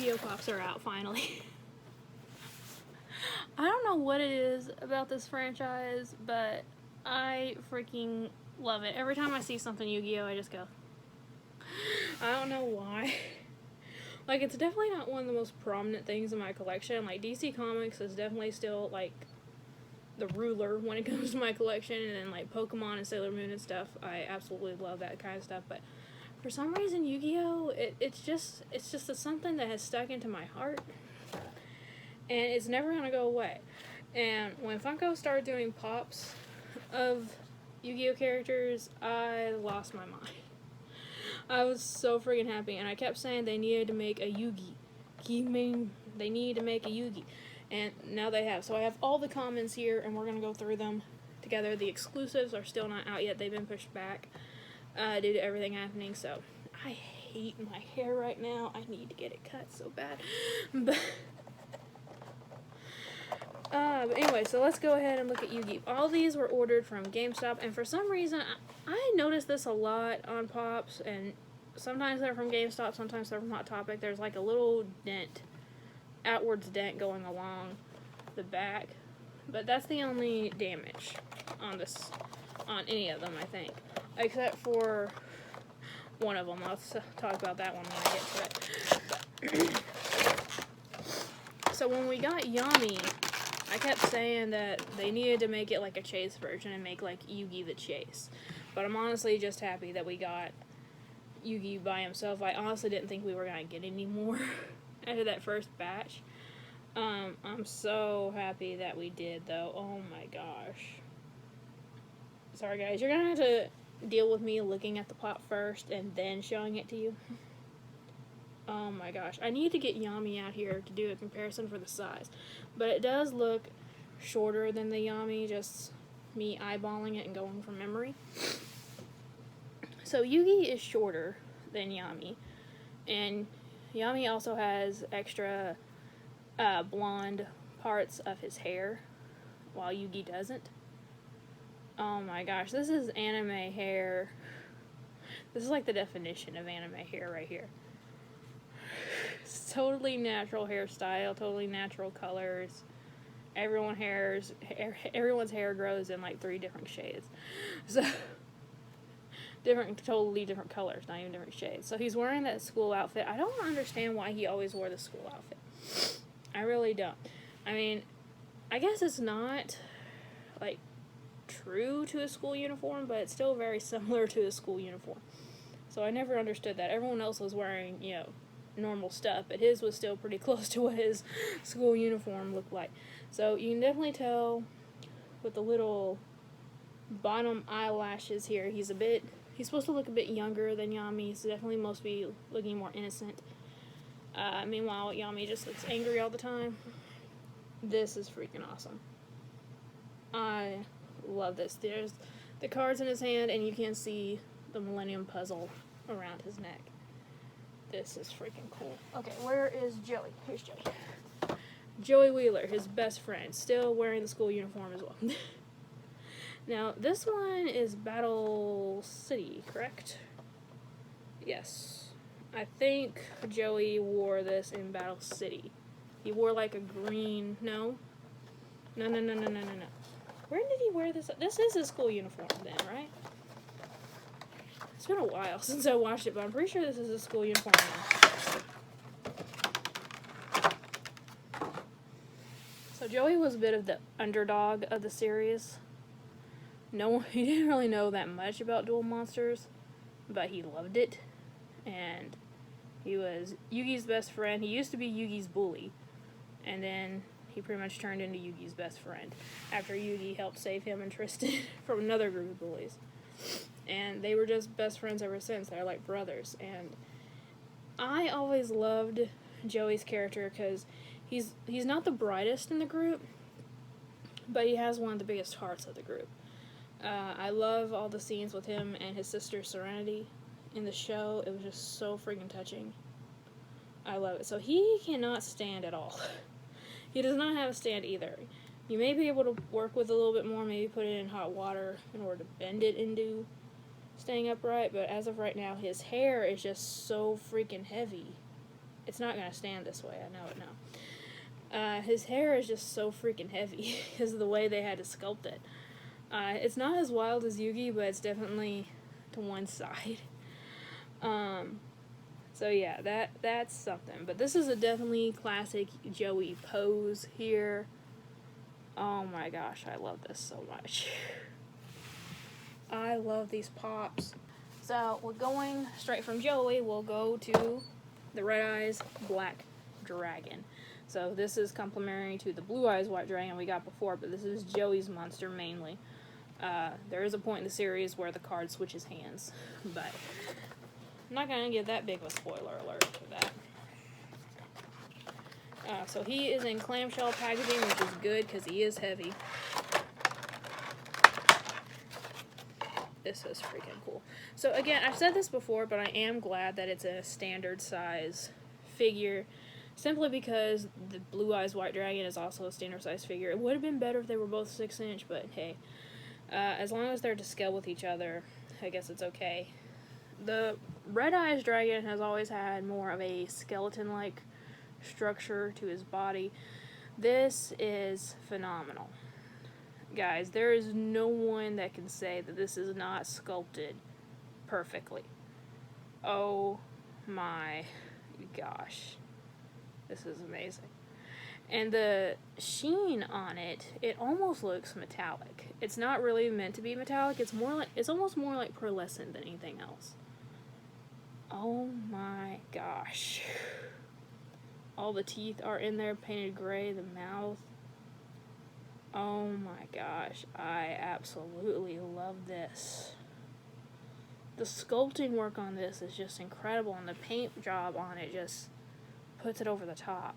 Yu-Gi-Oh! Pops are out finally. I don't know what it is about this franchise, but I freaking love it. Every time I see something Yu-Gi-Oh! I just go. I don't know why. Like, it's definitely not one of the most prominent things in my collection. Like, DC Comics is definitely still, like, the ruler when it comes to my collection. And then, like, Pokemon and Sailor Moon and stuff. I absolutely love that kind of stuff. But for some reason, Yu-Gi-Oh! It's just something that has stuck into my heart. And it's never going to go away. And when Funko started doing pops of Yu-Gi-Oh! Characters, I lost my mind. I was so freaking happy, and I kept saying they needed to make a Yugi. They need to make a Yugi. And now they have. So I have all the commons here, and we're going to go through them together. The exclusives are still not out yet. They've been pushed back due to everything happening. So I hate my hair right now. I need to get it cut so bad. But anyway, so let's go ahead and look at Yugi. All these were ordered from GameStop, and for some reason, I noticed this a lot on Pops, and sometimes they're from GameStop, sometimes they're from Hot Topic. There's like a little dent, outwards dent going along the back, but that's the only damage on any of them, I think, except for one of them. I'll talk about that one when I get to it. So when we got Yami, I kept saying that they needed to make it like a Chase version and make like Yugi the Chase. But I'm honestly just happy that we got Yugi by himself. I honestly didn't think we were going to get any more after that first batch. I'm so happy that we did, though. Oh my gosh. Sorry guys, you're going to have to deal with me looking at the pop first and then showing it to you. Oh my gosh. I need to get Yami out here to do a comparison for the size. But it does look shorter than the Yami, just me eyeballing it and going from memory. So Yugi is shorter than Yami. And Yami also has extra blonde parts of his hair, while Yugi doesn't. Oh my gosh, this is anime hair. This is like the definition of anime hair right here. It's totally natural hairstyle, totally natural colors. Everyone's hair grows in like 3 different shades. So, totally different colors, not even different shades. So he's wearing that school outfit. I don't understand why he always wore the school outfit. I really don't. I mean, I guess it's not, like, true to a school uniform, but it's still very similar to a school uniform. So I never understood that. Everyone else was wearing, normal stuff, but his was still pretty close to what his school uniform looked like. So you can definitely tell with the little bottom eyelashes here, he's supposed to look a bit younger than Yami. He's definitely supposed to be looking more innocent. Meanwhile, Yami just looks angry all the time. This is freaking awesome. I love this. There's the cards in his hand, and you can see the Millennium Puzzle around his neck. This is freaking cool. Okay, where is Joey? Here's Joey. Joey Wheeler, his best friend, still wearing the school uniform as well. Now, this one is Battle City, correct? Yes. I think Joey wore this in Battle City. He wore like a green... No. Where did he wear this? This is his school uniform then, right? It's been a while since I watched it, but I'm pretty sure this is his school uniform now. So Joey was a bit of the underdog of the series. He didn't really know that much about Duel Monsters, but he loved it. And he was Yugi's best friend. He used to be Yugi's bully. And then he pretty much turned into Yugi's best friend after Yugi helped save him and Tristan from another group of bullies. And they were just best friends ever since. They're like brothers. And I always loved Joey's character because he's not the brightest in the group, but he has one of the biggest hearts of the group. I love all the scenes with him and his sister Serenity in the show. It was just so freaking touching. I love it. So he cannot stand at all. He does not have a stand either. You may be able to work with a little bit more, maybe put it in hot water in order to bend it into staying upright, but as of right now, his hair is just so freaking heavy. it's not going to stand this way. I know it now. His hair is just so freaking heavy because of the way they had to sculpt it. It's not as wild as Yugi, but it's definitely to one side. So yeah, that's something. But this is a definitely classic Joey pose here. Oh my gosh, I love this so much. I love these pops. So we're going straight from Joey, we'll go to the Red Eyes Black Dragon. So this is complementary to the Blue Eyes White Dragon we got before, but this is Joey's monster mainly. There is a point in the series where the card switches hands, but I'm not going to give that big of a spoiler alert for that. So he is in clamshell packaging, which is good because he is heavy. This is freaking cool. So again, I've said this before, but I am glad that it's a standard size figure, simply because the Blue Eyes White Dragon is also a standard size figure. It would have been better if they were both 6-inch, but hey, as long as they're to scale with each other, I guess it's okay. The Red Eyes Dragon has always had more of a skeleton-like structure to his body. This is phenomenal. Guys, there is no one that can say that this is not sculpted perfectly. Oh my gosh. This is amazing. And the sheen on it, it almost looks metallic. It's not really meant to be metallic. It's almost more like pearlescent than anything else. Oh my gosh. All the teeth are in there, painted gray, the mouth. Oh my gosh, I absolutely love this. The sculpting work on this is just incredible, and the paint job on it just puts it over the top.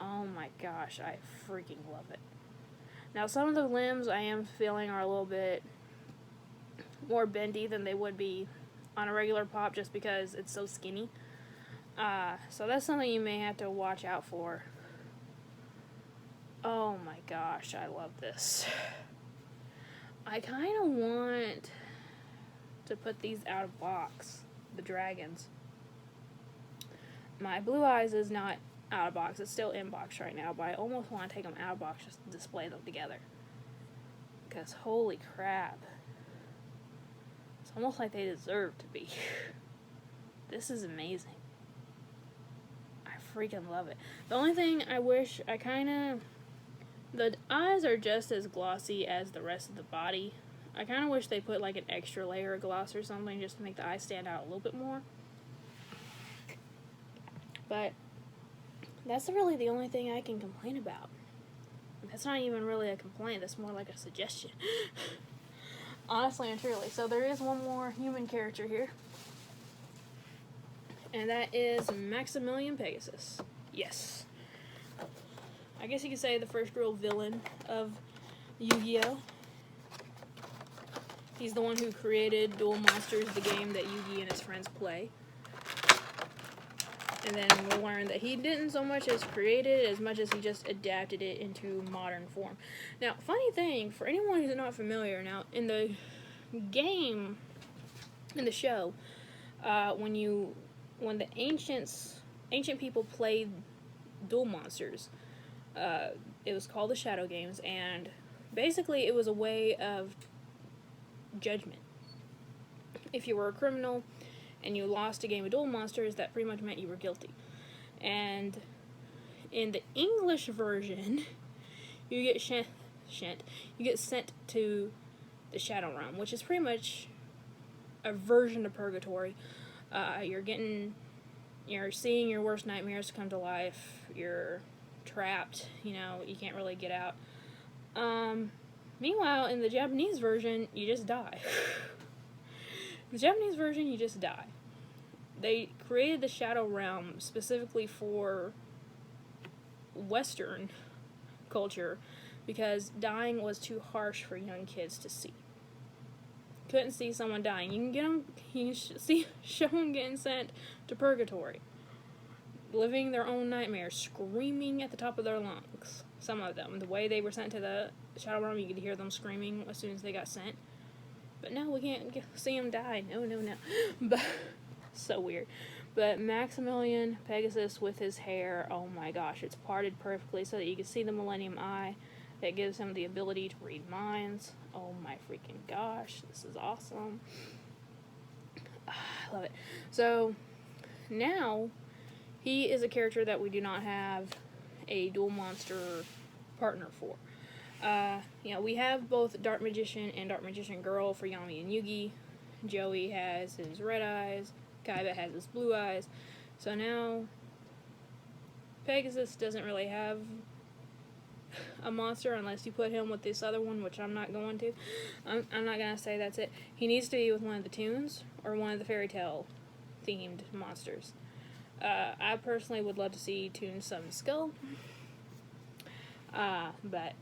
Oh my gosh, I freaking love it. Now, some of the limbs I am feeling are a little bit more bendy than they would be on a regular pop just because it's so skinny. So that's something you may have to watch out for. Oh my gosh, I love this. I kind of want to put these out of box, the dragons. My Blue Eyes is not out of box, it's still in box right now, but I almost want to take them out of box just to display them together. Because holy crap. It's almost like they deserve to be. This is amazing. I freaking love it. The only thing I wish the eyes are just as glossy as the rest of the body. I kind of wish they put like an extra layer of gloss or something just to make the eyes stand out a little bit more. But that's really the only thing I can complain about. That's not even really a complaint, that's more like a suggestion. Honestly and truly. So there is one more human character here. And that is Maximilian Pegasus. Yes. I guess you could say the first real villain of Yu-Gi-Oh! He's the one who created Duel Monsters, the game that Yugi and his friends play. And then we'll learn that he didn't so much as create it as much as he just adapted it into modern form. Now, funny thing, for anyone who's not familiar, now, in the game, in the show, when the ancient people played Duel Monsters, it was called the Shadow Games, and basically it was a way of judgment. If you were a criminal and you lost a game of Duel Monsters, that pretty much meant you were guilty. And in the English version, you get sent to the Shadow Realm, which is pretty much a version of purgatory. You're seeing your worst nightmares come to life. You're trapped, you can't really get out. Meanwhile, in the Japanese version, you just die. The Japanese version, you just die. They created the Shadow Realm specifically for Western culture because dying was too harsh for young kids to see. Couldn't see someone dying. You can show them getting sent to purgatory, living their own nightmares, screaming at the top of their lungs. Some of them, the way they were sent to the Shadow Realm, you could hear them screaming as soon as they got sent. But no, we can't see them die. No. But so weird. But Maximilian Pegasus with his hair, oh my gosh, it's parted perfectly so that you can see the Millennium Eye. That gives him the ability to read minds. Oh my freaking gosh, this is awesome. I love it. So now he is a character that we do not have a dual monster partner for. We have both Dark Magician and Dark Magician Girl for Yami and Yugi. Joey has his red eyes. Kaiba has his blue eyes. So now Pegasus doesn't really have a monster unless you put him with this other one, which I'm not going to. I'm not going to say that's it. He needs to be with one of the Toons or one of the fairy tale themed monsters. I personally would love to see Toon Summon Skull. But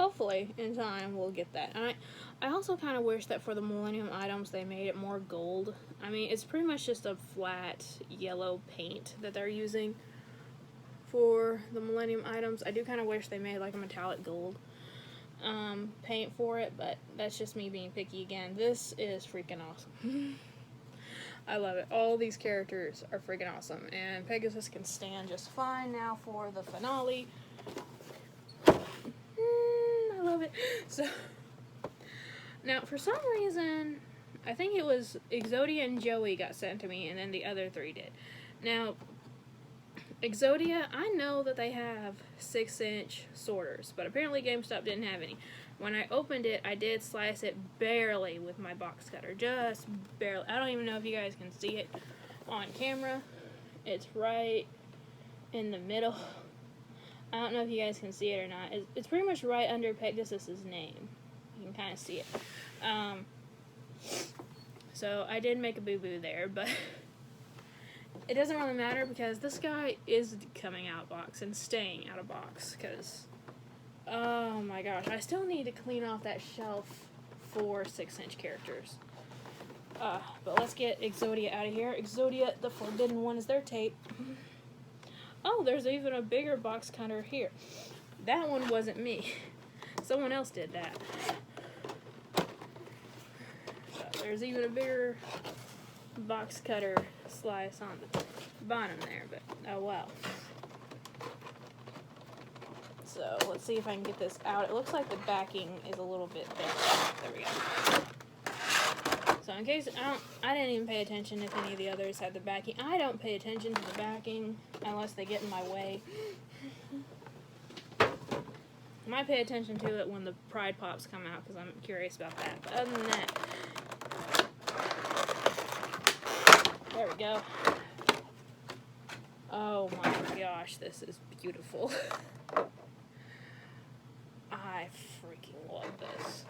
hopefully in time we'll get that. And I also kind of wish that for the Millennium items they made it more gold. I mean, it's pretty much just a flat yellow paint that they're using for the Millennium items. I do kind of wish they made like a metallic gold paint for it, but that's just me being picky again. This is freaking awesome. I love it. All these characters are freaking awesome, and Pegasus can stand just fine now for the finale. I love it. So now, for some reason, I think it was Exodia and Joey got sent to me, and then the other three did. Now, Exodia, I know that they have 6-inch sorters, but apparently GameStop didn't have any. When I opened it, I did slice it barely with my box cutter. Just barely. I don't even know if you guys can see it on camera. It's right in the middle. I don't know if you guys can see it or not. It's pretty much right under Pegasus's name. You can kind of see it. So I did make a boo-boo there, but it doesn't really matter because this guy is coming out of box and staying out of box because, oh my gosh, I still need to clean off that shelf for 6-inch characters. But let's get Exodia out of here. Exodia, the Forbidden One, is their tape. Oh, there's even a bigger box cutter here. That one wasn't me. Someone else did that. So there's even a bigger box cutter slice on the bottom there, but oh well. So let's see if I can get this out. It looks like the backing is a little bit bent. There we go. So in case I didn't even pay attention if any of the others had the backing. I don't pay attention to the backing unless they get in my way. I might pay attention to it when the Pride Pops come out because I'm curious about that. But other than that, there we go. Oh my gosh, this is beautiful. I freaking love this.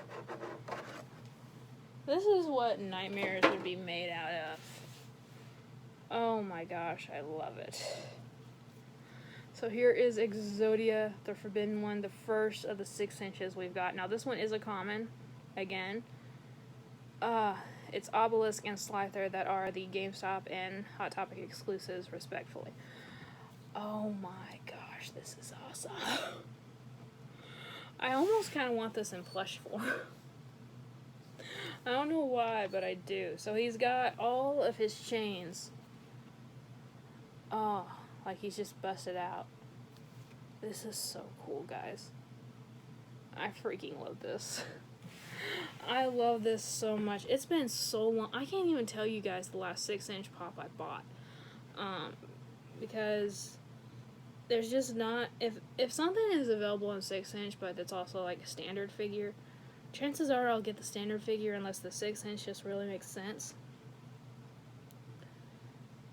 This is what nightmares would be made out of. Oh my gosh, I love it. So here is Exodia, the Forbidden One, the first of the 6 inches we've got. Now this one is a common, again. It's Obelisk and Slifer that are the GameStop and Hot Topic exclusives, respectfully. Oh my gosh, this is awesome. I almost kind of want this in plush form. I don't know why, but I do. So he's got all of his chains. Oh, like he's just busted out. This is so cool, guys. I freaking love this. I love this so much. It's been so long. I can't even tell you guys the last 6-inch pop I bought. Because there's just not... If something is available in 6-inch, but it's also like a standard figure, chances are I'll get the standard figure unless the 6-inch just really makes sense.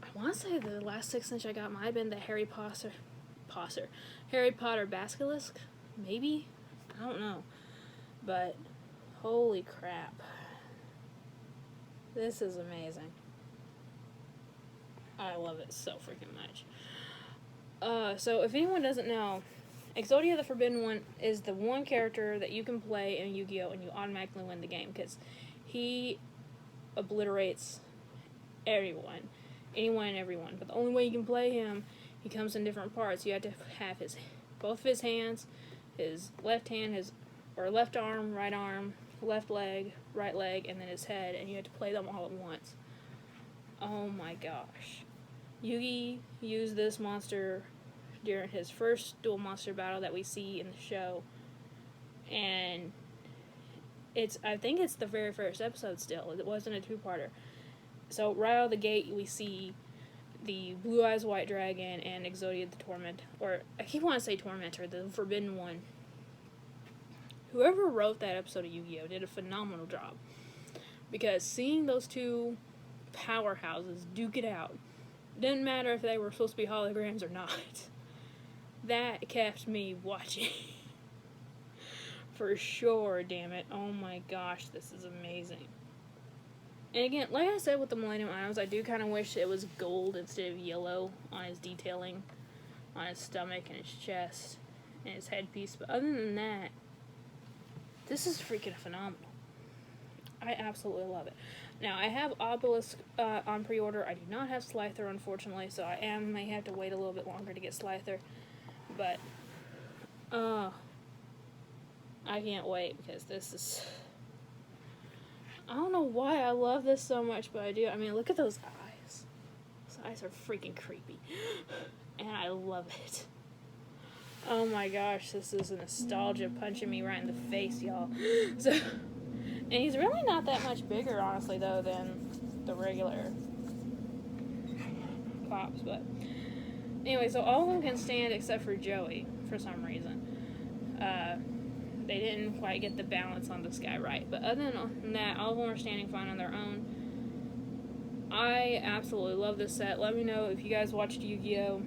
I want to say the last 6-inch I got might have been the Harry Potter Basilisk? Maybe? I don't know. But, holy crap. This is amazing. I love it so freaking much. So if anyone doesn't know, Exodia the Forbidden One is the one character that you can play in Yu-Gi-Oh! And you automatically win the game, because he obliterates everyone. Anyone and everyone. But the only way you can play him, he comes in different parts. You have to have both of his hands, his left hand, or left arm, right arm, left leg, right leg, and then his head, and you have to play them all at once. Oh my gosh. Yugi used this monster during his first dual monster battle that we see in the show. And I think it's the very first episode still. It wasn't a two-parter. So right out of the gate, we see the Blue Eyes White Dragon and Exodia the Torment, or I keep wanting to say Tormentor, the Forbidden One. Whoever wrote that episode of Yu-Gi-Oh! Did a phenomenal job. Because seeing those two powerhouses duke it out, didn't matter if they were supposed to be holograms or not, that kept me watching. For sure, damn it. Oh my gosh, this is amazing. And again, like I said with the Millennium Items, I do kind of wish it was gold instead of yellow on his detailing, on his stomach and his chest and his headpiece. But other than that, this is freaking phenomenal. I absolutely love it. Now, I have Obelisk on pre-order. I do not have Slither, unfortunately, so may have to wait a little bit longer to get Slither. But, I can't wait because this is... I don't know why I love this so much, but I do. I mean, look at those eyes. Those eyes are freaking creepy. And I love it. Oh my gosh, this is nostalgia punching me right in the face, y'all. So, and he's really not that much bigger, honestly, though, than the regular Pops. But anyway, so all of them can stand except for Joey, for some reason. They didn't quite get the balance on this guy right. But other than that, all of them are standing fine on their own. I absolutely love this set. Let me know if you guys watched Yu-Gi-Oh!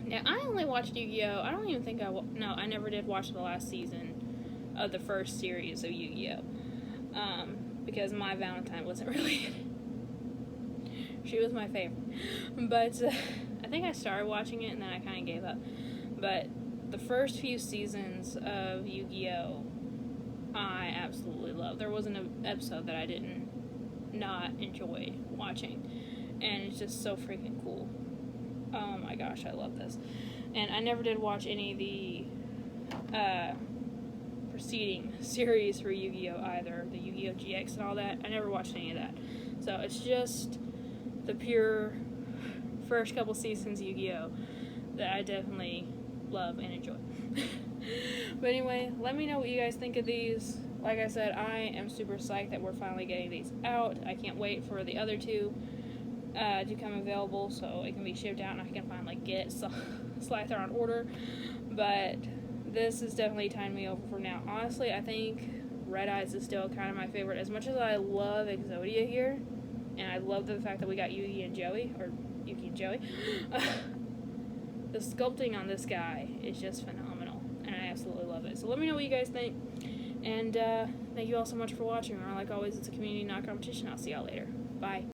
Now, I only watched Yu-Gi-Oh! I don't even think no, I never did watch the last season of the first series of Yu-Gi-Oh! Because my Valentine wasn't really in it. She was my favorite. But I think I started watching it and then I kind of gave up. But the first few seasons of Yu-Gi-Oh! I absolutely love. There wasn't an episode that I didn't not enjoy watching. And it's just so freaking cool. Oh my gosh, I love this. And I never did watch any of the preceding series for Yu-Gi-Oh! Either. The Yu-Gi-Oh! GX and all that. I never watched any of that. So it's just the pure first couple seasons of Yu-Gi-Oh! That I definitely love and enjoy. But anyway, let me know what you guys think of these. Like I said, I am super psyched that we're finally getting these out. I can't wait for the other two to come available so it can be shipped out and I can finally get Slither on order. But this is definitely tying me over for now. Honestly, I think Red Eyes is still kind of my favorite. As much as I love Exodia here, and I love the fact that we got Yugi and Joey, the sculpting on this guy is just phenomenal, and I absolutely love it. So let me know what you guys think, and thank you all so much for watching. Or like always, it's a community, not competition. I'll see y'all later. Bye.